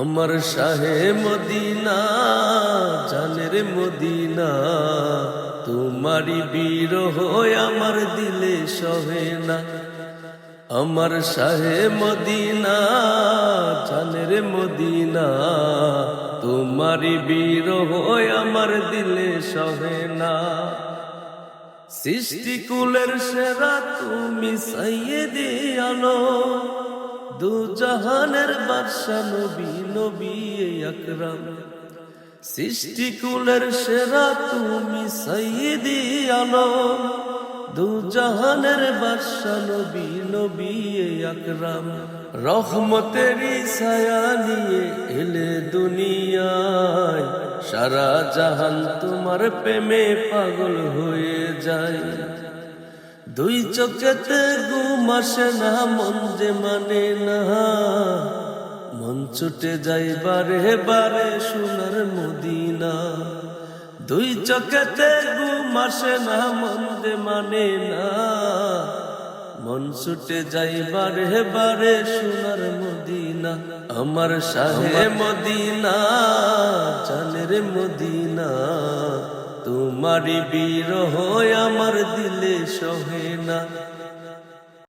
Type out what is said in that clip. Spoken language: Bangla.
আমার শাহে মদিনা জানের মদিনা, তোমারি বিরহ আমার দিলে সহে না। আমার শাহে মদিনা জানের মদিনা, তোমারি বিরহ আমার দিলে সহে না। সৃষ্টিকুলের সেরা তুমি সাইয়েদে আলম, দু জাহানের বাদশা নবী নবী আকরাম। সৃষ্টিকুলের সেরা তুমি সাইয়েদে আলম, দু জাহানের বাদশা নবী নবী আকরাম। রহমতেরি ছায়া নিয়ে এলে দুনিয়ায়, সারা জাহান তোমার প্রেমে পাগল হয়ে যায়। দুই চোখেতে ঘুম আসে না, মন যে মানে না, মন ছুটে যায় বারে বারে সোনার মদিনা। দুই চোখেতে ঘুম আসে না, মন যে মানে না, মন ছুটে যায় বারে বারে সোনার মদিনা। আমার শাহে মদিনা জানের মদিনা, তোমারি বিরহ আমার দিলে সহে না।